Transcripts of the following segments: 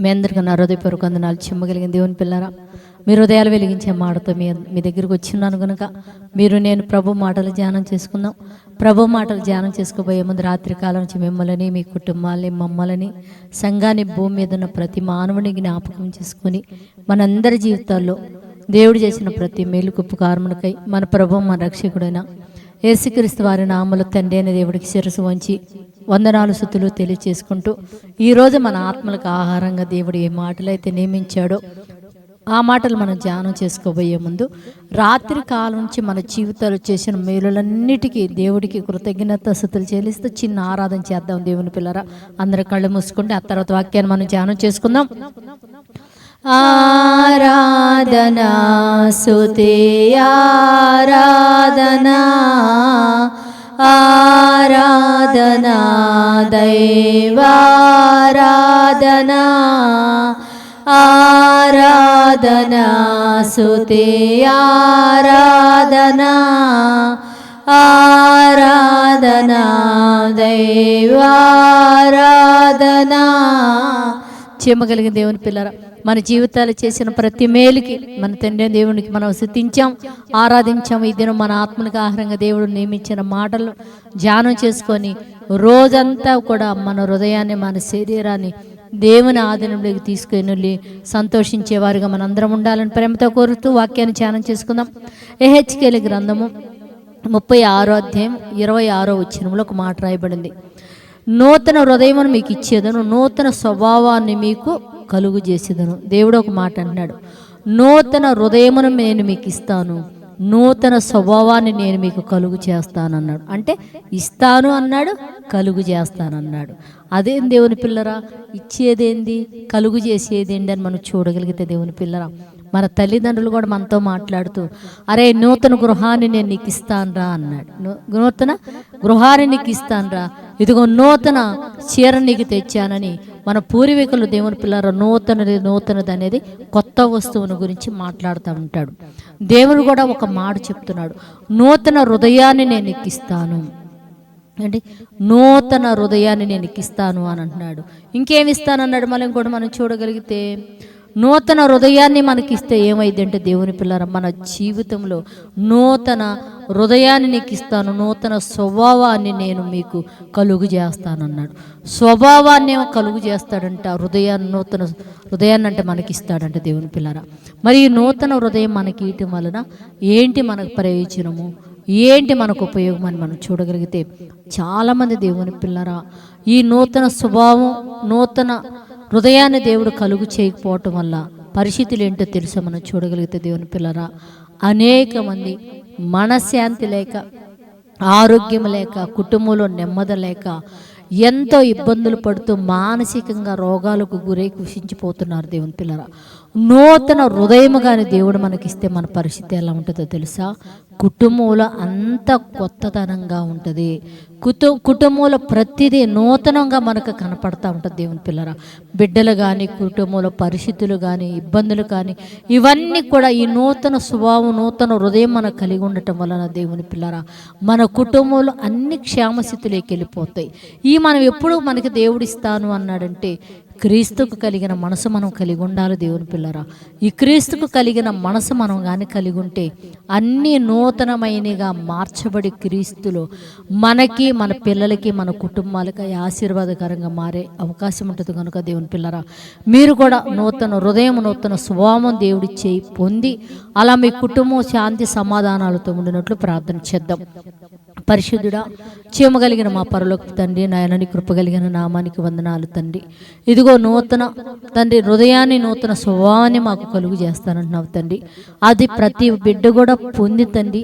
మీ అందరికీ నా హృదయపూర్వక వందనాలు. చెమ్మగలిగిన దేవుని పిల్లరా, మీ హృదయాలు వెలిగించే మాటతో మీ దగ్గరికి వచ్చిన్నాను కనుక మీరు నేను ప్రభు మాటలు ధ్యానం చేసుకుందాం. ప్రభు మాటలు ధ్యానం చేసుకోబోయే ముందు రాత్రి కాలం నుంచి మిమ్మల్ని, మీ కుటుంబాలని, మమ్మల్ని, సంఘాన్ని, భూమి మీద ఉన్న ప్రతి మానవుని జ్ఞాపకం చేసుకుని మనందరి జీవితాల్లో దేవుడు చేసిన ప్రతి మేలుకు ఉపకారమునకై మన ప్రభు, మన రక్షకుడైన యేసుక్రీస్తు వారి నామములో తండ్రి అయిన దేవుడికి శిరస్సు వంచి వందనాలు స్తుతులు తెలియచేసుకుంటూ ఈరోజు మన ఆత్మలకు ఆహారంగా దేవుడు ఏ మాటలైతే నియమించాడో ఆ మాటలు మనం ధ్యానం చేసుకోబోయే ముందు రాత్రి కాలం నుంచి మన జీవితాలు చేసిన మేలులన్నిటికీ దేవుడికి కృతజ్ఞత స్తుతులు చెల్లిస్తూ చిన్న ఆరాధన చేద్దాం. దేవుని పిల్లరా, అందరి కళ్ళు మూసుకుంటే ఆ తర్వాత వాక్యాన్ని మనం ధ్యానం చేసుకుందాం. ఆరాధనా స్తుతి ఆరాధనా ఆరాధనా దైవారాధనా ఆరాధనా స్తుతి ఆరాధనా ఆరాధనా దైవారాధనా. చెమ్మగలిగిన దేవుని పిల్లరా, మన జీవితాలు చేసిన ప్రతి మేలుకి మన తండ్రి దేవునికి మనం స్తుతించాం, ఆరాధించాం. ఈ దినం మన ఆత్మనికి ఆహారంగా దేవుడు నియమించిన మాటలు ధ్యానం చేసుకొని రోజంతా కూడా మన హృదయాన్ని, మన శరీరాన్ని దేవుని ఆధీనంలోకి తీసుకుని సంతోషించేవారుగా మనందరం ఉండాలని ప్రేమతో కోరుతూ వాక్యాన్ని ధ్యానం చేసుకుందాం. యెహెజ్కేలు గ్రంథము 36వ అధ్యాయం 26వ వచనంలో ఒక మాట రాయబడింది. నూతన హృదయమును మీకు ఇచ్చేదను, నూతన స్వభావాన్ని మీకు కలుగు చేసేదను. దేవుడు ఒక మాట అంటున్నాడు, నూతన హృదయమును నేను మీకు ఇస్తాను, నూతన స్వభావాన్ని నేను మీకు కలుగు చేస్తాను అన్నాడు. అంటే ఇస్తాను అన్నాడు, కలుగు చేస్తాను అన్నాడు. అదేం దేవుని పిల్లరా, ఇచ్చేదేంది, కలుగు చేసేదేంటి అని మనం చూడగలిగితే దేవుని పిల్లరా, మన తల్లిదండ్రులు కూడా మనతో మాట్లాడుతూ అరే నూతన గృహాన్ని నేను నీకు ఇస్తానురా అన్నాడు. నూతన గృహాన్ని నీకు ఇస్తానురా, ఇదిగో నూతన చీర నీకు తెచ్చానని మన పూర్వీకులు దేవుని పిల్లర నూతనది అనేది కొత్త వస్తువుని గురించి మాట్లాడుతూ ఉంటాడు. దేవుడు కూడా ఒక మాట చెప్తున్నాడు, నూతన హృదయాన్ని నేను నీకు ఇస్తాను అంటే నూతన హృదయాన్ని నేను నీకు ఇస్తాను అని అంటున్నాడు. ఇంకేమి ఇస్తానన్నాడు మళ్ళీ కూడా మనం చూడగలిగితే, నూతన హృదయాన్ని మనకిస్తే ఏమైంది అంటే దేవుని పిల్లరా, మన జీవితంలో నూతన హృదయాన్ని నీకు ఇస్తాను, నూతన స్వభావాన్ని నేను మీకు కలుగు చేస్తానన్నాడు. స్వభావాన్ని ఏమో కలుగు చేస్తాడంట, నూతన హృదయాన్ని అంటే మనకి ఇస్తాడంట దేవుని పిల్లరా. మరి ఈ నూతన హృదయం మనకి ఇవ్వటం వలన ఏంటి మనకు ప్రయోజనము, ఏంటి మనకు ఉపయోగం అని మనం చూడగలిగితే, చాలామంది దేవుని పిల్లరా ఈ నూతన స్వభావం, నూతన హృదయాన్ని దేవుడు కలుగు చేయకపోవటం వల్ల పరిస్థితులు ఏంటో తెలుసా మనం చూడగలిగితే దేవుని పిల్లరా, అనేక మంది మనశ్శాంతి లేక, ఆరోగ్యం లేక, కుటుంబంలో నెమ్మది లేక ఎంతో ఇబ్బందులు పడుతూ మానసికంగా రోగాలకు గురై కుషించిపోతున్నారు దేవుని పిల్లరా. నూతన హృదయము కానీ దేవుడు మనకిస్తే మన పరిస్థితి ఎలా ఉంటుందో తెలుసా, కుటుంబంలో అంత కొత్తతనంగా ఉంటుంది. కుటుంబంలో ప్రతిదీ నూతనంగా మనకు కనపడతా ఉంటుంది దేవుని పిల్లరా. బిడ్డలు కానీ, కుటుంబంలో పరిస్థితులు కానీ, ఇబ్బందులు కానీ, ఇవన్నీ కూడా ఈ నూతన స్వభావం, నూతన హృదయం మనకు కలిగి ఉండటం వలన దేవుని పిల్లరా మన కుటుంబంలో అన్ని క్షేమస్థితులేకి వెళ్ళిపోతాయి. మనం ఎప్పుడు మనకి దేవుడు ఇస్తాను అన్నాడంటే క్రీస్తుకు కలిగిన మనసు మనం కలిగి ఉండాలి దేవుని పిల్లరా. ఈ క్రీస్తుకు కలిగిన మనసు మనం కానీ కలిగి ఉంటే అన్నీ నూతనమైనగా మార్చబడి క్రీస్తులో మనకి, మన పిల్లలకి, మన కుటుంబాలకి ఆశీర్వాదకరంగా మారే అవకాశం ఉంటుంది. కనుక దేవుని పిల్లరా మీరు కూడా నూతన హృదయం, నూతన స్వభావం దేవుడి చేయి పొంది అలా మీ కుటుంబం శాంతి సమాధానాలతో ఉండినట్లు ప్రార్థన చేద్దాం. పరిశుద్ధుడా, చేయగలిగిన మా పరలోకపు తండ్రి, నాయనని కృపగలిగిన నామానికి వందనాలు తండ్రి. ఇదిగో నూతన తండ్రి హృదయాన్ని, నూతన స్వభావాన్ని మాకు కలుగు చేస్తానంటున్నావు తండ్రి. అది ప్రతి బిడ్డ కూడా పొంది తండ్రి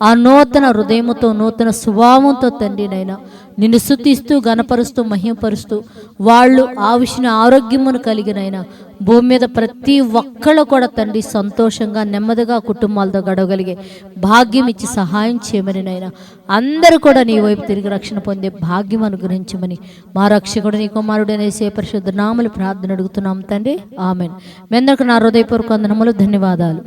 ఆ నూతన హృదయంతో, నూతన స్వభావంతో తండ్రి నైనా నిన్ను స్తుతిస్తూ, గణపరుస్తూ, మహిమపరుస్తూ వాళ్ళు ఆరోగ్యమును కలిగినైనా భూమి మీద ప్రతి ఒక్కళ్ళు కూడా తండ్రి సంతోషంగా, నెమ్మదిగా కుటుంబాలతో గడవగలిగే భాగ్యం ఇచ్చి సహాయం చేయమని నైనా అందరూ కూడా నీ వైపు తిరిగి రక్షణ పొందే భాగ్యం అనుగ్రహించమని మా రక్షకుడు నీ కుమారుడైన యేసయ్య పరిశుద్ధ నామములో ప్రార్థన అడుగుతున్నాం తండ్రి, ఆమేన్. మీ అందరికీ నా హృదయపూర్వక వందనములు, ధన్యవాదాలు.